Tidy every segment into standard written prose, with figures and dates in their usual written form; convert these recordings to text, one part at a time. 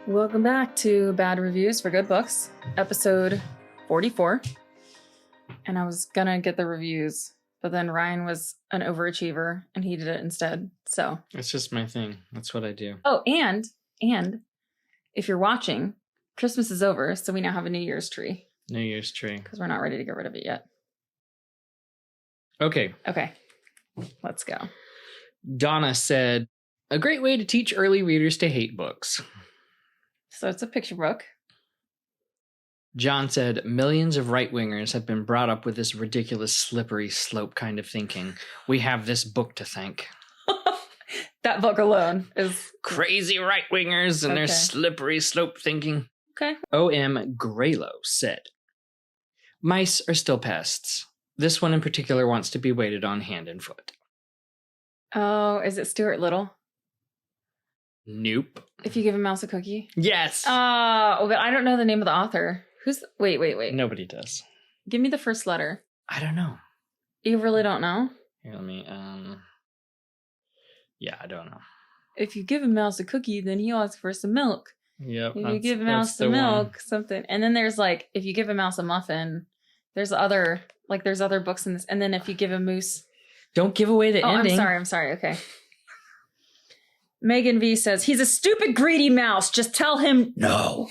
Welcome back to Bad Reviews for Good Books, episode 44. And I was gonna get the reviews, but then Ryan was an overachiever and he did it instead. So it's just my thing. That's what I do. Oh, and if you're watching, Christmas is over, so we now have a New Year's tree. New Year's tree. Because we're not ready to get rid of it yet. Okay, let's go. Donna said, a great way to teach early readers to hate books. So it's a picture book. John said, millions of right-wingers have been brought up with this ridiculous slippery slope kind of thinking. We have this book to thank. That book alone is... Crazy right-wingers and their slippery slope thinking. Okay. O.M. Graylow said, mice are still pests. This one in particular wants to be waited on hand and foot. Oh, is it Stuart Little? Nope. If you give a mouse a cookie? Yes. Oh, but I don't know the name of the author. Who's... Wait. Nobody does. Give me the first letter. I don't know. You really don't know? Here, let me, yeah, I don't know. If you give a mouse a cookie, then he asks for some milk. Yep. If you give a mouse some milk, something. And then there's like, if you give a mouse a muffin, there's other books in this. And then if you give a moose... Don't give away the ending. I'm sorry. Okay. Megan V says, he's a stupid, greedy mouse. Just tell him no.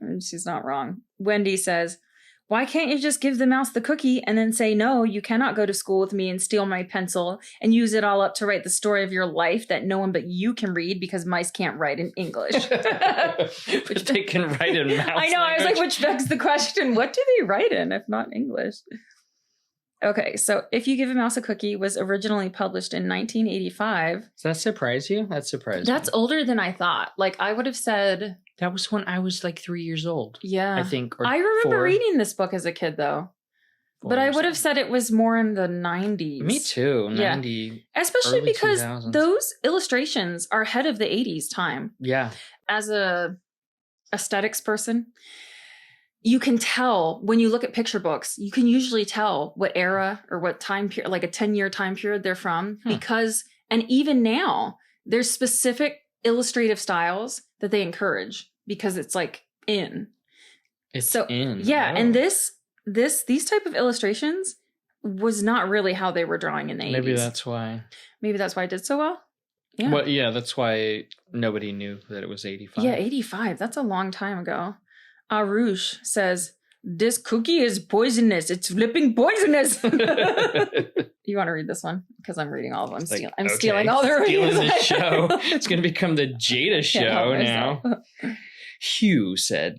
And she's not wrong. Wendy says, why can't you just give the mouse the cookie and then say, no, you cannot go to school with me and steal my pencil and use it all up to write the story of your life that no one but you can read because mice can't write in English. But they can write in mouse I know. language. I was like, which begs the question, what do they write in if not English? Okay, so If You Give a Mouse a Cookie was originally published in 1985. Does that surprise you? That surprised me. That's older than I thought. Like, I would have said... That was when I was like 3 years old. Yeah. I think. Or I remember 4. reading this book as a kid, though. But I would have said it was more in the 90s. Me too. Yeah. 90. Especially because 2000s. those illustrations are ahead of the 80s time. Yeah. As a aesthetics person... You can tell when you look at picture books, you can usually tell what era or what time period, like a 10-year time period they're from because, and even now there's specific illustrative styles that they encourage because it's like in. It's in. Yeah. Oh. And these type of illustrations was not really how they were drawing in the 80s. Maybe that's why it did so well. Yeah. Well, yeah, that's why nobody knew that it was 85. Yeah. 85. That's a long time ago. Arush says, this cookie is poisonous. It's flipping poisonous. You want to read this one? Because I'm reading all of them. I'm stealing all the reviews. Stealing the show. It's going to become the Jaida show now. Hugh said,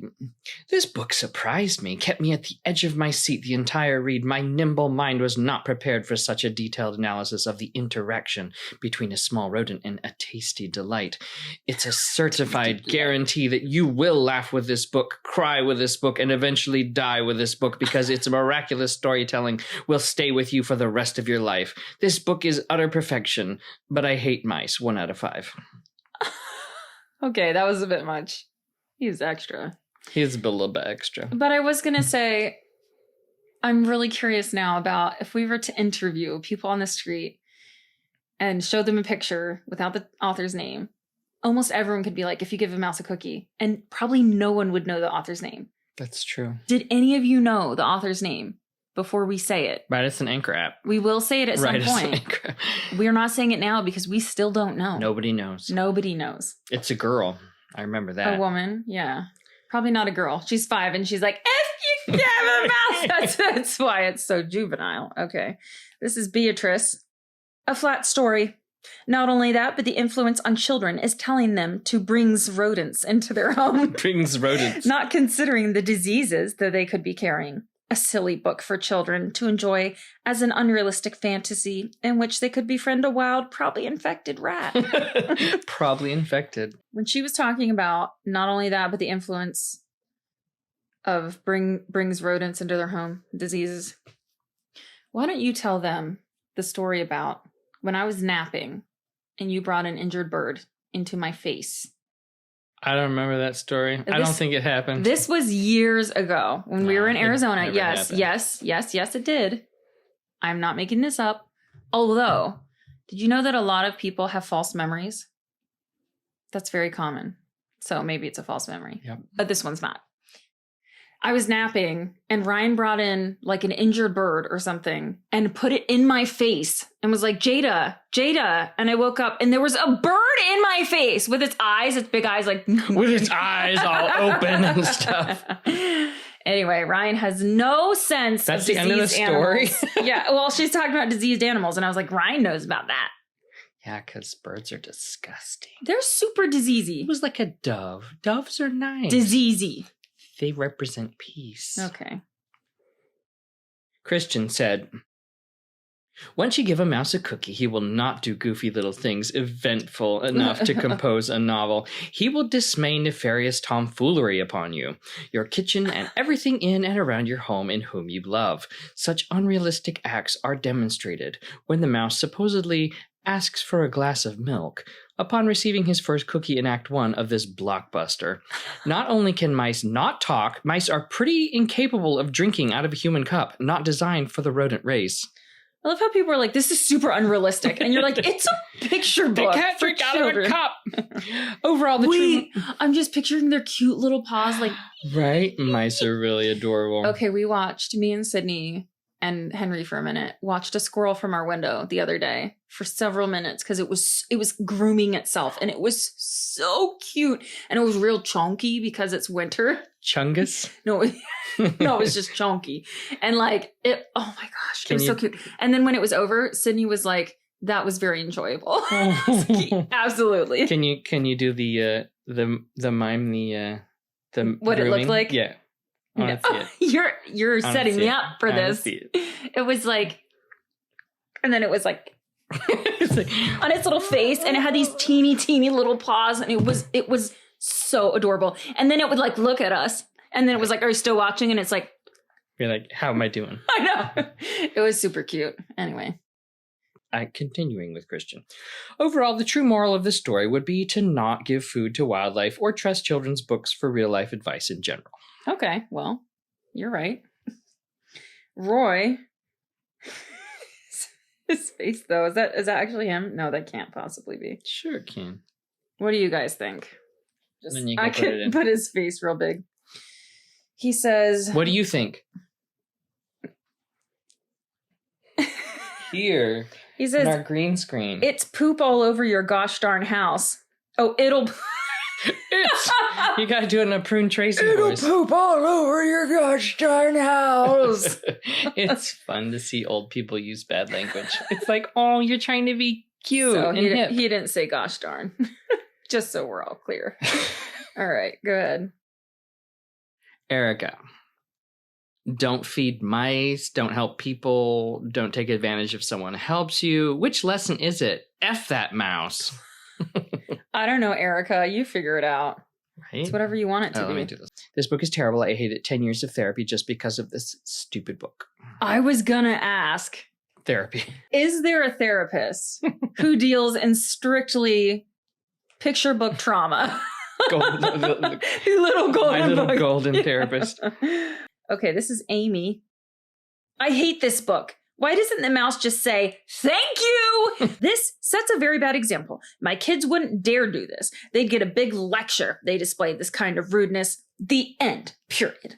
this book surprised me, kept me at the edge of my seat the entire read. My nimble mind was not prepared for such a detailed analysis of the interaction between a small rodent and a tasty delight. It's a certified guarantee that you will laugh with this book, cry with this book, and eventually die with this book because its miraculous storytelling will stay with you for the rest of your life. This book is utter perfection, but I hate mice. 1 out of 5. Okay, that was a bit much. He's extra. He's a little bit extra. But I was going to say, I'm really curious now about if we were to interview people on the street and show them a picture without the author's name, almost everyone could be like, if you give a mouse a cookie. And probably no one would know the author's name. That's true. Did any of you know the author's name before we say it? Right, it's an Anchor app. We will say it at some point. We're not saying it now because we still don't know. Nobody knows. Nobody knows. It's a girl. I remember that. A woman, yeah. Probably not a girl. She's 5 and she's like, if you give a mouse. That's why it's so juvenile. Okay. This is Beatrice. A flat story. Not only that, but the influence on children is telling them to bring rodents into their home. Brings rodents. Not considering the diseases that they could be carrying. A silly book for children to enjoy as an unrealistic fantasy in which they could befriend a wild, probably infected rat. Probably infected. When she was talking about not only that, but the influence of brings rodents into their home, diseases. Why don't you tell them the story about when I was napping and you brought an injured bird into my face? I don't remember that story. I don't think it happened. This was years ago when we were in Arizona. Yes, it did. I'm not making this up. Although, did you know that a lot of people have false memories? That's very common. So maybe it's a false memory. Yep. But this one's not. I was napping and Ryan brought in like an injured bird or something and put it in my face and was like, Jaida. And I woke up and there was a bird in my face with its big eyes, like with its eyes all open and stuff. Anyway, Ryan has no sense That's of the end of the story. Yeah. Well, she's talking about diseased animals. And I was like, Ryan knows about that. Yeah, because birds are disgusting. They're super diseasy. It was like a dove. Doves are nice. Diseasy. They represent peace. Okay. Christian said, once you give a mouse a cookie, he will not do goofy little things eventful enough to compose a novel. He will display nefarious tomfoolery upon you, your kitchen, and everything in and around your home in whom you love. Such unrealistic acts are demonstrated when the mouse supposedly asks for a glass of milk upon receiving his first cookie in Act 1 of this blockbuster. Not only can mice not talk, mice are pretty incapable of drinking out of a human cup, not designed for the rodent race. I love how people are like, this is super unrealistic. And you're like, it's a picture book. They can't for drink children. out of a cup. Overall, I'm just picturing their cute little paws like... Right? Mice are really adorable. Okay, me and Sydney and Henry for a minute watched a squirrel from our window the other day for several minutes because it was grooming itself and it was so cute and it was real chunky because it's winter. Chungus? No, it was just chunky. And like it, oh my gosh, it was so cute. And then when it was over, Sydney was like, that was very enjoyable. Absolutely. Can you do the mime, the what grooming? It looked like? Yeah. No. You're setting me up for this. It was like, and then it was like on its little face, and it had these teeny little paws, and it was so adorable. And then it would like look at us, and then it was like, "Are you still watching?" And it's like, you're like, "How am I doing?" I know. It was super cute. Anyway. Continuing with Christian. Overall, the true moral of this story would be to not give food to wildlife or trust children's books for real life advice in general. Okay, well, you're right. Roy, his face though, is that actually him? No, that can't possibly be. Sure it can. What do you guys think? I could put his face real big. He says, what do you think? Here. He says, on our green screen. It's poop all over your gosh darn house. Oh, it'll... You gotta do it in a Prune Tracy voice. It'll poop all over your gosh darn house. It's fun to see old people use bad language. It's like, oh, you're trying to be cute. So he didn't say gosh darn. Just so we're all clear. All right, go ahead. Erica. Don't feed mice. Don't help people. Don't take advantage if someone helps you. Which lesson is it? F that mouse. I don't know, Erica. You figure it out. Right? It's whatever you want it to be. Let me do this. This book is terrible. I hated 10 years of therapy just because of this stupid book. I was gonna ask. Therapy. Is there a therapist who deals in strictly picture book trauma? Little golden therapist. Okay, this is Amy. I hate this book. Why doesn't the mouse just say, thank you? This sets a very bad example. My kids wouldn't dare do this. They'd get a big lecture. They displayed this kind of rudeness. The end. Period.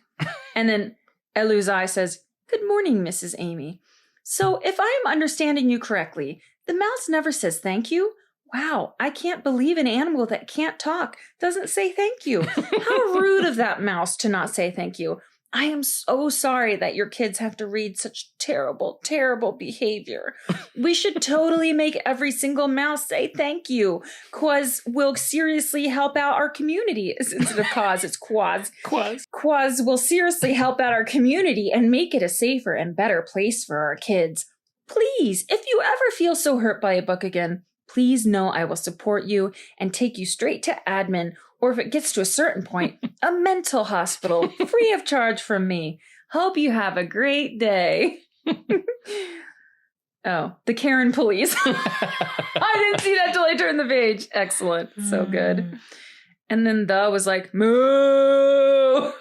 And then Eluzai says, good morning, Mrs. Amy. So if I am understanding you correctly, the mouse never says thank you? Wow, I can't believe an animal that can't talk doesn't say thank you. How rude of that mouse to not say thank you. I am so sorry that your kids have to read such terrible, terrible behavior. We should totally make every single mouse say thank you, cause we'll seriously help out our community. Instead of cause, it's quaz. Quaz will seriously help out our community and make it a safer and better place for our kids. Please, if you ever feel so hurt by a book again, please know I will support you and take you straight to admin, or if it gets to a certain point, a mental hospital, free of charge from me. Hope you have a great day. Oh, the Karen police. I didn't see that till I turned the page. Excellent. So good. And then the was like, moo.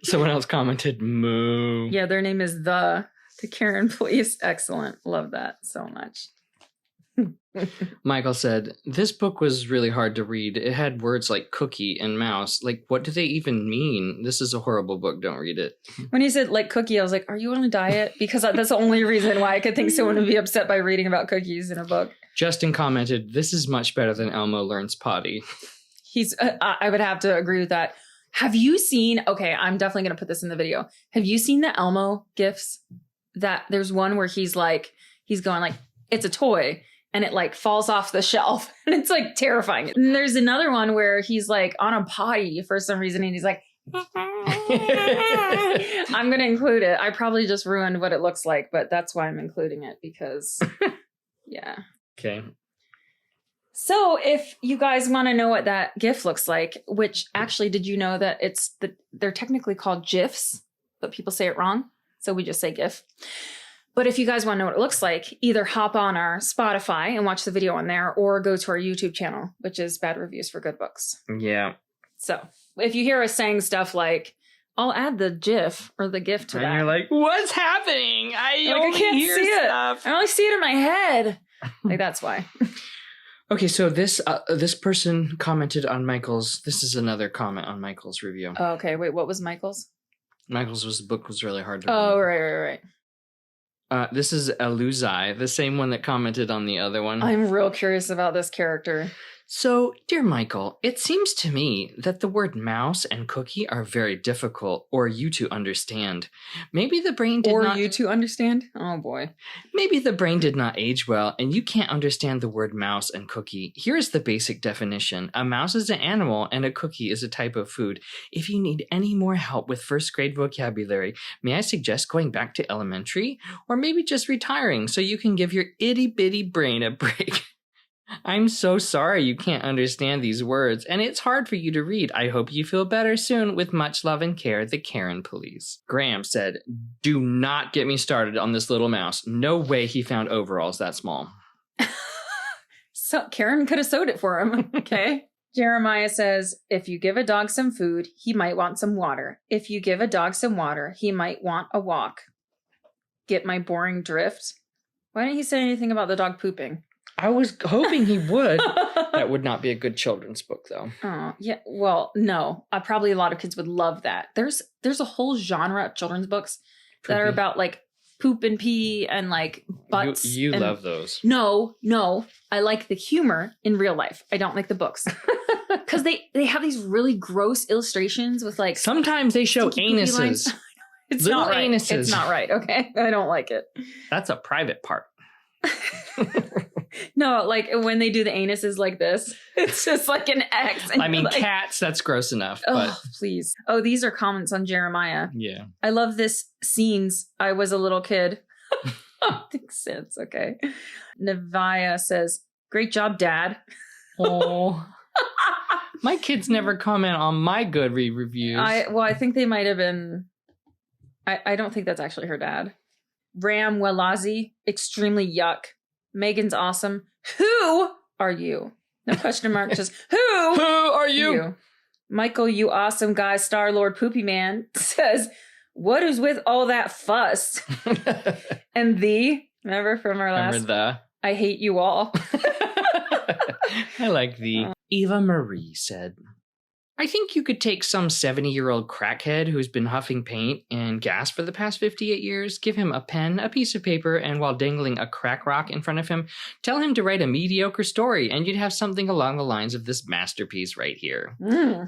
Someone else commented, moo. Yeah, their name is the Karen police. Excellent. Love that so much. Michael said, this book was really hard to read. It had words like cookie and mouse. Like, what do they even mean? This is a horrible book. Don't read it. When he said like cookie, I was like, are you on a diet? Because that's the only reason why I could think someone would be upset by reading about cookies in a book. Justin commented, this is much better than Elmo Learns Potty. I would have to agree with that. Have you seen, okay, I'm definitely going to put this in the video. Have you seen the Elmo GIFs? That there's one where he's going like, it's a toy. And it like falls off the shelf and it's like terrifying. And there's another one where he's like on a potty for some reason and he's like, I'm going to include it. I probably just ruined what it looks like, but that's why I'm including it because yeah. Okay. So if you guys want to know what that GIF looks like, which actually, did you know that they're technically called GIFs, but people say it wrong. So we just say GIF. But if you guys want to know what it looks like, either hop on our Spotify and watch the video on there or go to our YouTube channel, which is Bad Reviews for Good Books. Yeah. So if you hear us saying stuff like, I'll add the GIF or the GIF to that. And you're like, what's happening? I can't hear see stuff. it. I only see it in my head. Like, that's why. Okay, so this person commented on Michael's. This is another comment on Michael's review. Oh, okay, wait, what was Michael's? Michael's book was really hard to read. Oh, right. This is Eluzai, the same one that commented on the other one. I'm real curious about this character. So, dear Michael, it seems to me that the word mouse and cookie are very difficult or you to understand. Maybe the brain did not... Or you to understand? Oh, boy. Maybe the brain did not age well and you can't understand the word mouse and cookie. Here's the basic definition. A mouse is an animal and a cookie is a type of food. If you need any more help with first grade vocabulary, may I suggest going back to elementary? Or maybe just retiring so you can give your itty-bitty brain a break. I'm so sorry you can't understand these words, and it's hard for you to read. I hope you feel better soon. With much love and care, the Karen Police. Graham said, do not get me started on this little mouse. No way he found overalls that small. So Karen could have sewed it for him. Okay. Jeremiah says, if you give a dog some food, he might want some water. If you give a dog some water, he might want a walk. Get my boring drift? Why didn't he say anything about the dog pooping? I was hoping he would. That would not be a good children's book, though. Oh, yeah. Well, no. Probably a lot of kids would love that. There's a whole genre of children's books that are about like poop and pee and like butts. You love those. No. I like the humor in real life. I don't like the books. Because they have these really gross illustrations with like... Sometimes they show anuses. It's Little not right. anuses. It's not right, okay? I don't like it. That's a private part. No, like when they do the anuses like this, it's just like an X. I mean, like, cats, that's gross enough. Oh, but please. Oh, these are comments on Jeremiah. Yeah. I love this scenes. I was a little kid. Makes sense. Okay. Nevaeh says, great job, Dad. Oh. My kids never comment on my good reviews. I think they might have been. I don't think that's actually her dad. Ram Walazi, extremely yuck. Megan's awesome. Who are you? No question mark, just who are you? Michael, you awesome guy, Star-Lord Poopy Man, says, what is with all that fuss? And remember from our last? I hate you all. I like Eva Marie said, I think you could take some 70-year-old crackhead who's been huffing paint and gas for the past 58 years, give him a pen, a piece of paper, and while dangling a crack rock in front of him, tell him to write a mediocre story, and you'd have something along the lines of this masterpiece right here.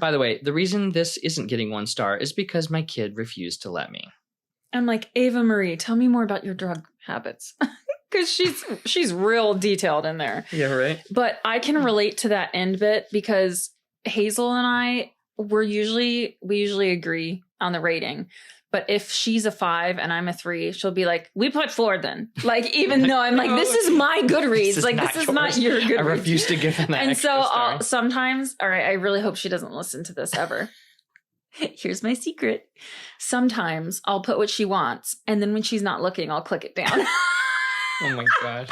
By the way, the reason this isn't getting 1 star is because my kid refused to let me. I'm like, Ava Marie, tell me more about your drug habits. Because she's real detailed in there. Yeah, right. But I can relate to that end bit because Hazel and I, we usually agree on the rating. But if she's a 5 and I'm a 3, she'll be like, we put 4 then. Like, even though I'm like, this is my Goodreads. This is not your Goodreads. I refuse to give him that. And so sometimes, all right, I really hope she doesn't listen to this ever. Here's my secret. Sometimes I'll put what she wants. And then when she's not looking, I'll click it down. Oh my God.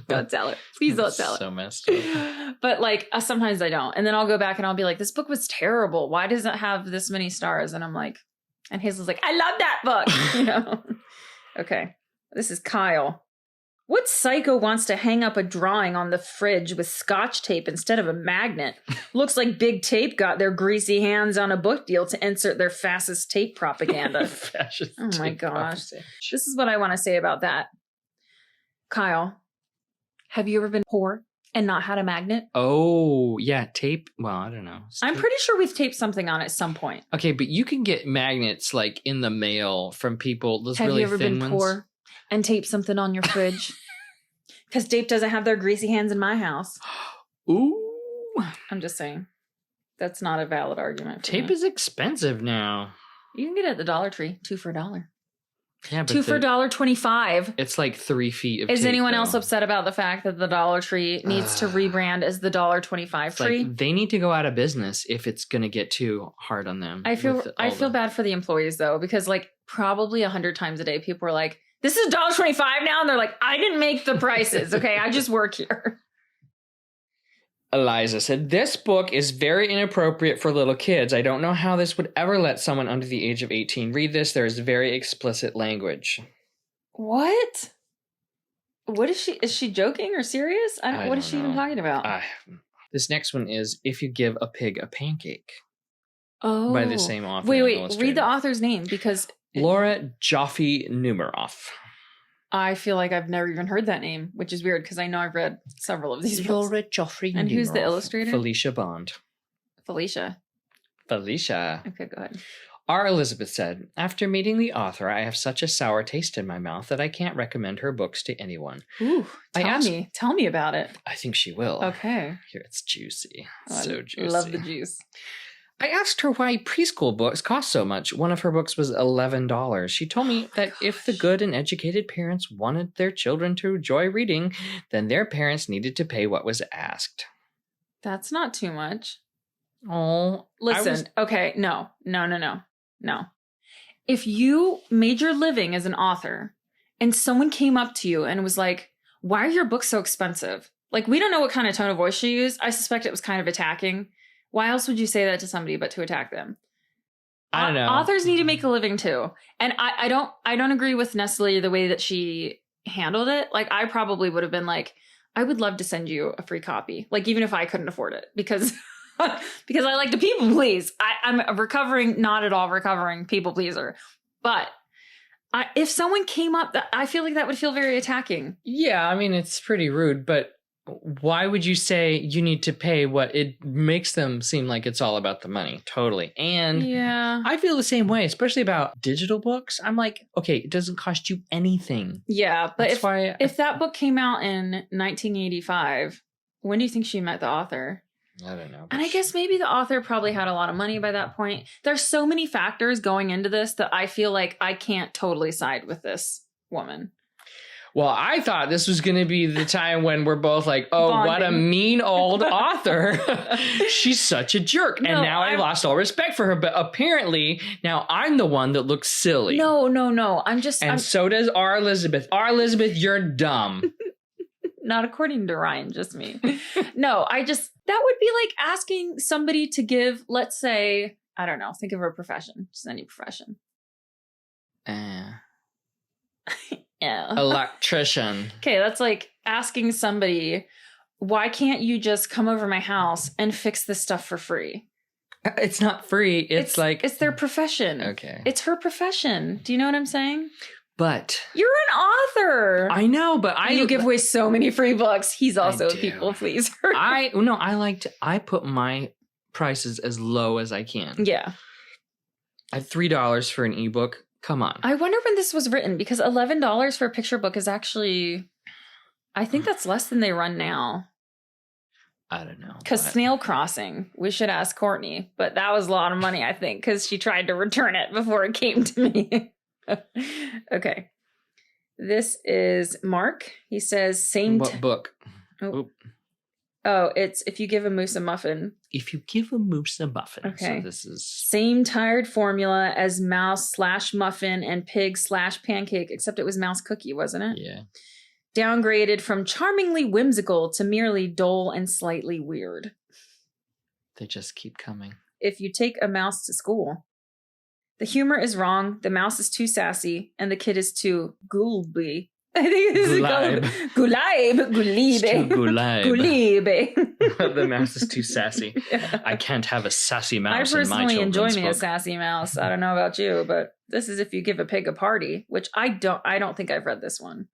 Don't tell her. Please don't tell her. So messed up. But like sometimes I don't. And then I'll go back and I'll be like, this book was terrible. Why does it have this many stars? And I'm like, and Hazel's like, I love that book. Okay. This is Kyle. What psycho wants to hang up a drawing on the fridge with scotch tape instead of a magnet? Looks like Big Tape got their greasy hands on a book deal to insert their fascist tape propaganda. Oh my gosh. This is what I want to say about that. Kyle, have you ever been poor and not had a magnet? Oh, yeah, tape. Well, I don't know. I'm pretty sure we've taped something on at some point. Okay, but you can get magnets like in the mail from people. Those have really you ever thin been ones. Poor and taped something on your fridge? Because tape doesn't have their greasy hands in my house. Ooh. I'm just saying. That's not a valid argument. Tape is expensive now. You can get it at the Dollar Tree. 2 for $1. Yeah, but 2 for $1.25. It's like 3 feet of Is tape, anyone though. else upset about the fact that the Dollar Tree needs to rebrand as the $1.25 tree? Like, they need to go out of business if it's going to get too hard on them. I feel bad for the employees though, because like probably 100 times a day people are like, this is $1.25 now, and they're like, I didn't make the prices, okay? I just work here. Eliza said, this book is very inappropriate for little kids. I don't know how this would ever let someone under the age of 18 read this. There is very explicit language. What? What is she? Is she joking or serious? What is she even talking about? This next one is If You Give a Pig a Pancake. Oh. By the same author. Wait. Read the author's name because... Laura Joffe Numeroff. I feel like I've never even heard that name, which is weird because I know I've read several of these books. Laura Joffe Numeroff. And who's the illustrator? Felicia Bond. Felicia. Okay, go ahead. R. Elizabeth said, after meeting the author, I have such a sour taste in my mouth that I can't recommend her books to anyone. Ooh, tell me about it. I think she will. Okay. Here, it's juicy. Oh, so juicy. Love the juice. I asked her why preschool books cost so much. One of her books was $11. She told me that if the good and educated parents wanted their children to enjoy reading, then their parents needed to pay what was asked. That's not too much. Oh, listen. Okay, no. If you made your living as an author and someone came up to you and was like, why are your books so expensive? Like, we don't know what kind of tone of voice she used. I suspect it was kind of attacking. Why else would you say that to somebody but to attack them? I don't know. Authors need to make a living too. And I don't agree with necessarily the way that she handled it. Like, I probably would have been like, I would love to send you a free copy. Like, even if I couldn't afford it, because because I like to people please. I'm a not at all recovering people pleaser. But if someone came up, I feel like that would feel very attacking. Yeah, I mean, it's pretty rude, but why would you say you need to pay what it makes them seem like it's all about the money? Totally. And yeah, I feel the same way, especially about digital books. I'm like, okay, it doesn't cost you anything. Yeah, but That's if that book came out in 1985, when do you think she met the author? I don't know. And I guess maybe the author probably had a lot of money by that point. There's so many factors going into this that I feel like I can't totally side with this woman. Well, I thought this was going to be the time when we're both like, oh, bonding. What a mean old author. She's such a jerk. And now I lost all respect for her. But apparently now I'm the one that looks silly. No. So does R. Elizabeth. R. Elizabeth, you're dumb. Not according to Ryan, just me. No, that would be like asking somebody to give, let's say, I don't know, think of a profession, just any profession. Yeah. Electrician. Okay, that's like asking somebody, why can't you just come over my house and fix this stuff for free? It's not free. It's their profession. Okay. It's her profession. Do you know what I'm saying? But you're an author. I know, but you give away so many free books. He's also a people pleaser. I put my prices as low as I can. Yeah. At $3 for an ebook. Come on. I wonder when this was written, because $11 for a picture book is actually, I think that's less than they run now. I don't know. Because Snail Crossing, we should ask Courtney, but that was a lot of money, I think, because she tried to return it before it came to me. Okay. This is Mark. He says, same. What book? Oh, it's If You Give a Moose a Muffin. If You Give a Moose a Muffin. Okay. So this is same tired formula as mouse/muffin and pig/pancake, except it was mouse cookie, wasn't it? Yeah. Downgraded from charmingly whimsical to merely dull and slightly weird. They just keep coming. If you take a mouse to school. The humor is wrong, the mouse is too sassy, and the kid is too ghoulby. I think this is called Gulaib. Gulibe. The mouse is too sassy. Yeah. I can't have a sassy mouse I in my personally enjoy children's me book. a sassy mouse. I don't know about you, but this is if you give a pig a party, which I don't think I've read this one.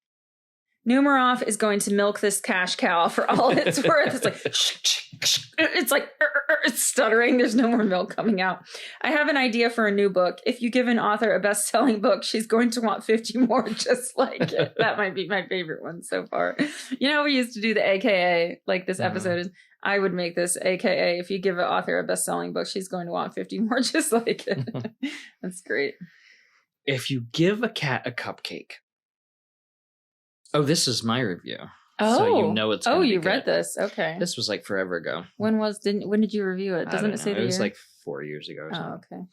Numeroff is going to milk this cash cow for all it's worth. It's like it's stuttering. There's no more milk coming out. I have an idea for a new book. If you give an author a best-selling book, she's going to want 50 more just like it. That might be my favorite one so far. You know, we used to do the AKA, like this episode is, I would make this AKA, if you give an author a best-selling book, she's going to want 50 more just like it. That's great. If you give a cat a cupcake. Oh, this is my review. Oh, so you know it's. Oh, you good. read this? Okay. This was like forever ago. When did you review it? Doesn't it say the year? It was like 4 years ago or something. Oh, okay.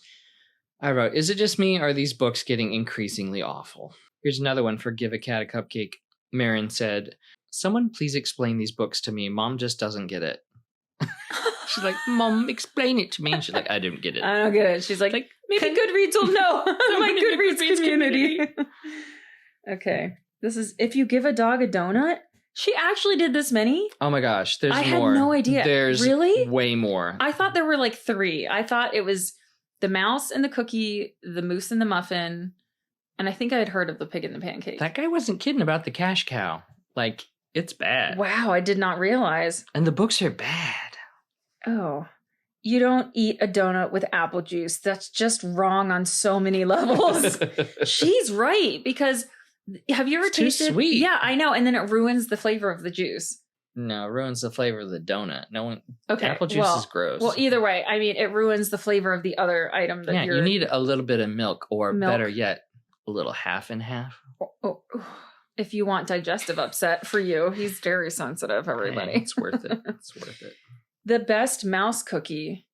I wrote, is it just me or are these books getting increasingly awful? Here's another one for Give a Cat a Cupcake. Marin said, someone please explain these books to me. Mom just doesn't get it. She's like, Mom, explain it to me. And she's like, I don't get it. I don't get it. She's like maybe Goodreads will know. My Goodreads community. Okay. This is if you give a dog a donut. She actually did this many? Oh my gosh. There's more. I had no idea. There's really? Way more. I thought there were like 3. I thought it was the mouse and the cookie, the moose and the muffin. And I think I had heard of the pig and the pancake. That guy wasn't kidding about the cash cow. Like, it's bad. Wow, I did not realize. And the books are bad. Oh. You don't eat a donut with apple juice. That's just wrong on so many levels. She's right, because have you ever tasted? Too sweet. Yeah, I know. And then it ruins the flavor of the juice. No, it ruins the flavor of the donut. No one. Okay, apple juice is gross. Well, either way, I mean, it ruins the flavor of the other item that you need a little bit of milk, or better yet, a little half and half. Oh, if you want digestive upset for you, he's very sensitive. Everybody, it's worth it. It's worth it. The best mouse cookie.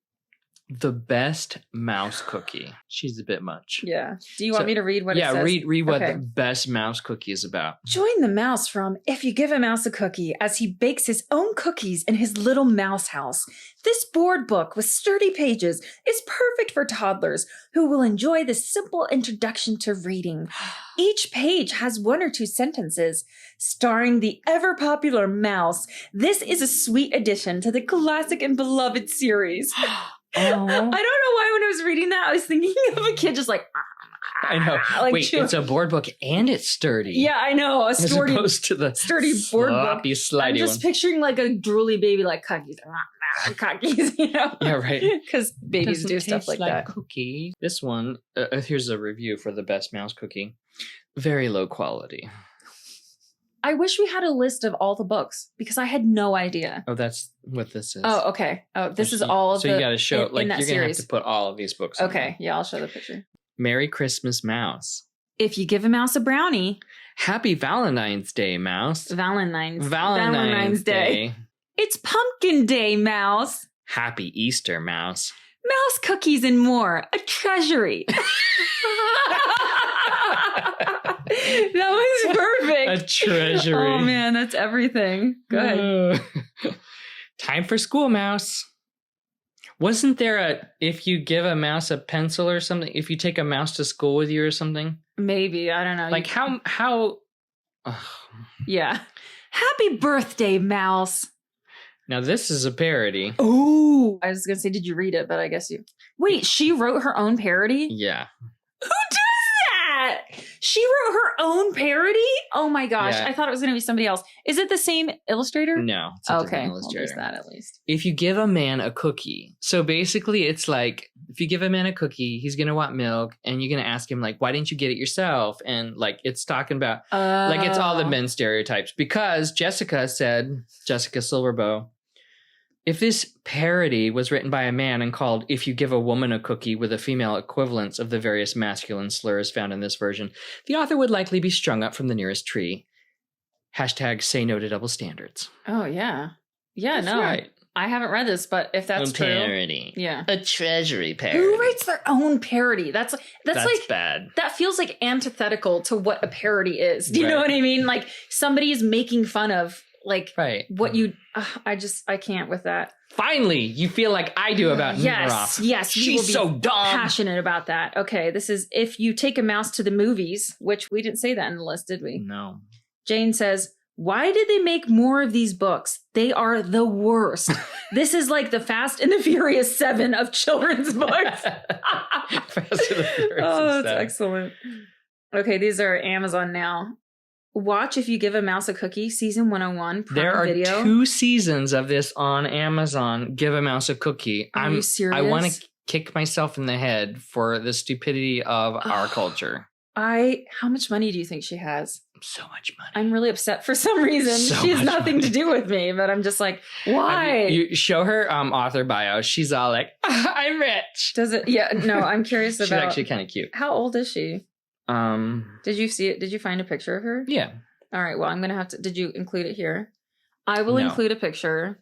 The best mouse cookie. She's a bit much. Yeah. Do you want me to read what it says? Yeah, read what the best mouse cookie is about. Join the mouse from If You Give a Mouse a Cookie as he bakes his own cookies in his little mouse house. This board book with sturdy pages is perfect for toddlers who will enjoy this simple introduction to reading. Each page has 1 or 2 sentences. Starring the ever-popular mouse, this is a sweet addition to the classic and beloved series. I don't know why when I was reading that, I was thinking of a kid just like... I know. Like wait, it's a board book and it's sturdy. Yeah, I know. As opposed to the sturdy board book. Slidey I'm just picturing like a drooly baby like cookies. Cookies, you know? Yeah, right. Because babies do stuff like that. Cookie. This one, here's a review for the best mouse cookie. Very low quality. I wish we had a list of all the books because I had no idea. Oh, that's what this is. Oh, okay. Oh, this is all of so you got to show, like, you're going to have to put all of these books on. Okay. Yeah, I'll show the picture. Merry Christmas, Mouse. If you give a mouse a brownie. Happy Valentine's Day, Mouse. Valentine's Day. It's Pumpkin Day, Mouse. Happy Easter, Mouse. Mouse cookies and more. A treasury. That was perfect. A treasury. Oh man, that's everything. Good. Time for school, Mouse. Wasn't there if you give a mouse a pencil or something, if you take a mouse to school with you or something? Maybe, I don't know. Like how Yeah. Happy birthday, Mouse. Now this is a parody. Ooh. I was going to say, did you read it? But I guess you... Wait, she wrote her own parody? Yeah. Who does that? She wrote her own parody? Oh my gosh. Yeah. I thought it was going to be somebody else. Is it the same illustrator? No. It's a different illustrator. We'll use that at least. If you give a man a cookie. So basically it's like, if you give a man a cookie, he's going to want milk and you're going to ask him like, why didn't you get it yourself? And like, it's talking about, like it's all the men stereotypes because Jessica Silverbow, if this parody was written by a man and called If You Give a Woman a Cookie with a female equivalents of the various masculine slurs found in this version, the author would likely be strung up from the nearest tree. # say no to double standards. Oh, yeah. Yeah, That's no. right. I haven't read this, but if that's true. Parody. Yeah. A treasury parody. Who writes their own parody? That's like bad. That feels like antithetical to what a parody is. Do you know what I mean? Like somebody is making fun of like what you I can't with that. Finally, you feel like I do about Numeroff. Yes, she's so dumb. Passionate about that. Okay, this is if you take a mouse to the movies, which we didn't say that in the list, did we? No. Jane says, why did they make more of these books? They are the worst. This is like the Fast and the Furious 7 of children's books. Fast and the Furious Oh, that's 7. excellent. Okay, these are Amazon now. Watch If You Give a Mouse a Cookie, season 101. Prime There are Video. 2 seasons of this on Amazon. Give a Mouse a Cookie. Are you serious? I want to kick myself in the head for the stupidity of our culture. How much money do you think she has? So much money. I'm really upset for some reason. So She has much nothing money. to do with me, but I'm just like, why? You show her author bio. She's all like, I'm rich. Does it? Yeah, no, I'm curious She's about. actually kind of cute. How old is she? Did you see it? Did you find a picture of her? Yeah. All right. Well, I'm going to have to. Did you include it here? I will No. include a picture.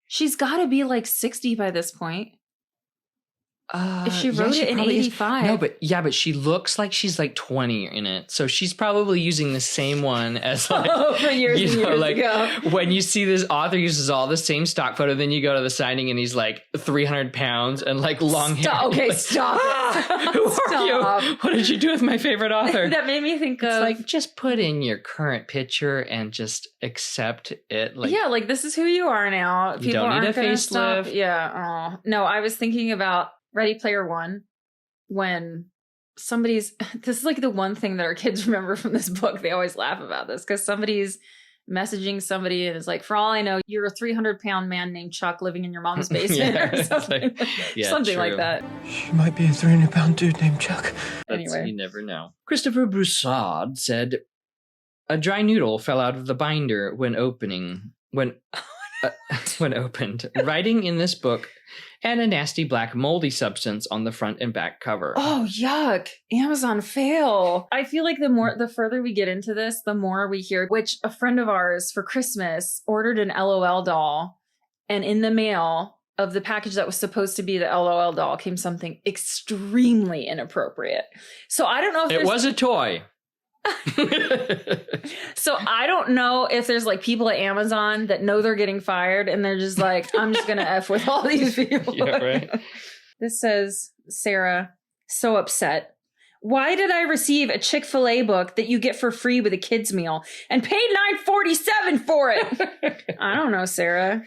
She's got to be like 60 by this point. If she wrote it in probably is. 85. No, but she looks like she's like 20 in it. So she's probably using the same one as like, for years and years like ago. when you see this author uses all the same stock photo, then you go to the signing and he's like 300 pounds and like long hair. Okay, Like, stop it. Who Stop. are you? What did you do with my favorite author? That made me think It's of like, just put in your current picture and just accept it. Like, yeah, like this is who you are now. You don't need aren't a gonna stop. facelift. Yeah. Oh. No, I was thinking about Ready Player One when somebody's this is like the one thing that our kids remember from this book. They always laugh about this because somebody's messaging somebody and it's like, for all I know, you're a 300-pound man named Chuck living in your mom's basement Yeah, or it's something, something like true. that. She might be a 300-pound dude named Chuck. Anyway. You never know. Christopher Broussard said, a dry noodle fell out of the binder when opened. Writing in this book and a nasty black moldy substance on the front and back cover. Oh, yuck. Amazon fail. I feel like the further we get into this, the more we hear, which a friend of ours for Christmas ordered an LOL doll, and in the mail of the package that was supposed to be the LOL doll came something extremely inappropriate. So I don't know if It was a toy. So I don't know if there's like people at Amazon that know they're getting fired and they're just like, I'm just going to F with all these people. Yeah, right. This says, Sarah, so upset. Why did I receive a Chick-fil-A book that you get for free with a kid's meal and paid $9.47 for it? I don't know, Sarah.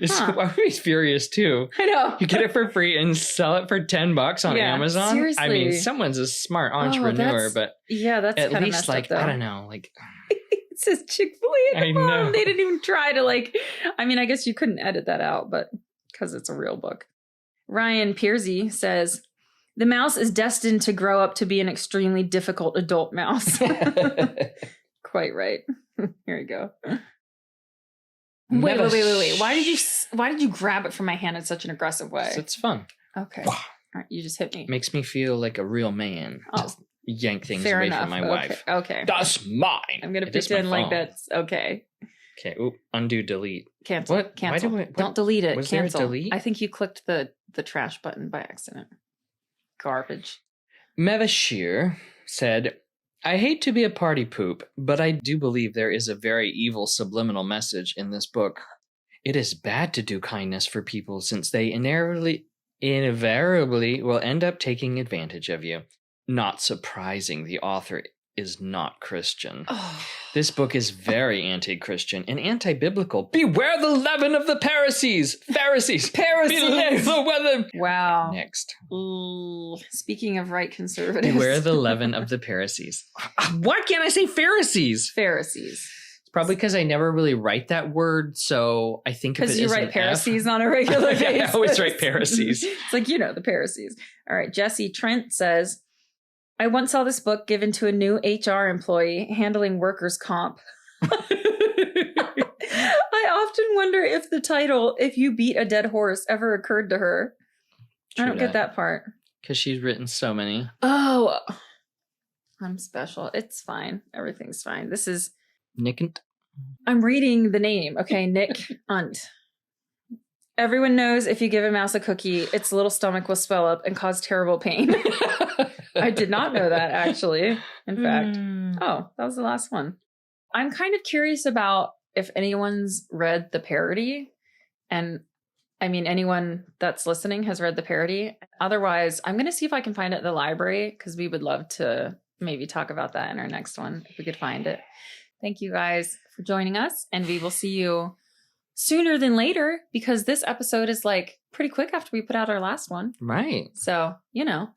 I would be furious too. I know. You get it for free and sell it for $10 on Yeah, Amazon. seriously. I mean, someone's a smart entrepreneur, but Yeah, that's at kind of least messed like up, though. I don't know, like It says Chick-fil-A at the I bottom. know. They didn't even try to like, I mean, I guess you couldn't edit that out, but because it's a real book. Ryan Piersey says, the mouse is destined to grow up to be an extremely difficult adult mouse. Quite right. Here you go. Wait. Why did you grab it from my hand in such an aggressive way? It's fun. Okay. All right, you just hit me. Makes me feel like a real man. Oh. Just yank things Fair away enough. from my wife. Okay. That's mine. I'm gonna It is my pretend like phone. that's okay. Okay. Oop. Undo. Delete. Cancel. What? Why Cancel. what- Don't delete it. was there a Cancel. delete? I think you clicked the trash button by accident. Garbage. Mevashir said, I hate to be a party poop, but I do believe there is a very evil subliminal message in this book. It is bad to do kindness for people since they invariably will end up taking advantage of you. Not surprising, the author is not Christian. Oh. This book is very anti-Christian and anti-biblical. Beware the leaven of the Pharisees! Pharisees! Beware the leaven! Wow. Next. Ooh. Speaking of right conservatives. Beware the leaven of the Pharisees. Why can't I say Pharisees? Pharisees. It's probably because I never really write that word, so I think of it Because you as write an F. Pharisees on a regular Yeah, basis. I always write Pharisees. It's like, the Pharisees. All right. Jesse Trent says, I once saw this book given to a new HR employee handling workers' comp. I often wonder if the title, If You Beat a Dead Horse, ever occurred to her. I don't get that part. Because she's written so many. Oh, I'm special. It's fine. Everything's fine. This is, Nickent. I'm reading the name. Okay, Nick Unt. Everyone knows if you give a mouse a cookie, its little stomach will swell up and cause terrible pain. I did not know that, actually. In fact. Oh, that was the last one. I'm kind of curious about if anyone's read the parody. And I mean, anyone that's listening has read the parody. Otherwise, I'm going to see if I can find it at the library because we would love to maybe talk about that in our next one if we could find it. Thank you guys for joining us. And we will see you sooner than later because this episode is like pretty quick after we put out our last one. Right. So,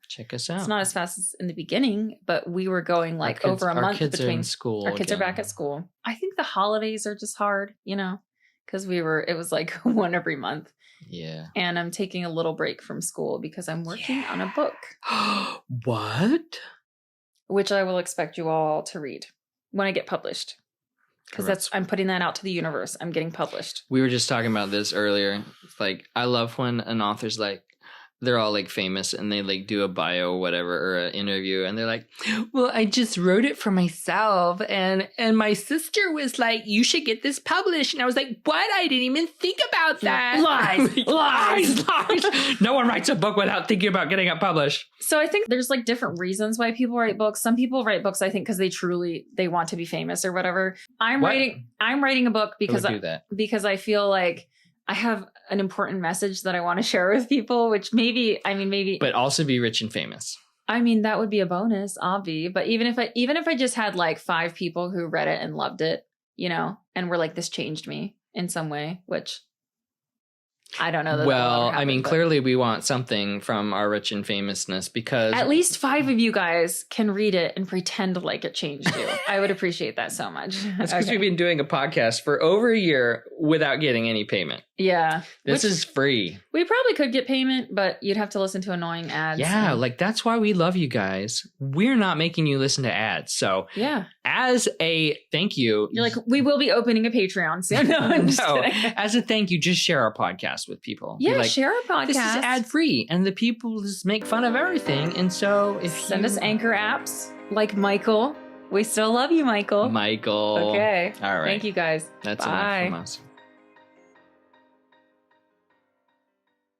Check us out. it's not as fast as in the beginning, but we were going like over a month Our kids between are in school. our kids are back at school. I think the holidays are just hard, because it was like one every month. Yeah. And I'm taking a little break from school because I'm working on a book, What? which I will expect you all to read when I get published. Because I'm putting that out to the universe. I'm getting published. We were just talking about this earlier. It's like, I love when an author's like, they're all like famous and they like do a bio or whatever or an interview and they're like, well, I just wrote it for myself and my sister was like, you should get this published. And I was like, what? I didn't even think about that. Lies. No one writes a book without thinking about getting it published. So I think there's like different reasons why people write books. Some people write books, I think, because they want to be famous or whatever. I'm writing a book because I feel like I have an important message that I want to share with people, which maybe. But also be rich and famous. I mean, that would be a bonus, obvi. But even if I just had like 5 people who read it and loved it, and were like, this changed me in some way, which I don't know. Clearly we want something from our rich and famousness because at least 5 of you guys can read it and pretend like it changed you. I would appreciate that so much. That's because we've been doing a podcast for over a year without getting any payment. Yeah. This is free. We probably could get payment, but you'd have to listen to annoying ads. Yeah, that's why we love you guys. We're not making you listen to ads. So yeah, as a thank you. You're like, we will be opening a Patreon soon. No, as a thank you, just share our podcast with people. Yeah, share our podcast. This is ad free and the people just make fun of everything. And so send us Anchor apps like Michael. We still love you, Michael. Michael. Okay. All right. Thank you guys. That's Bye. enough from us.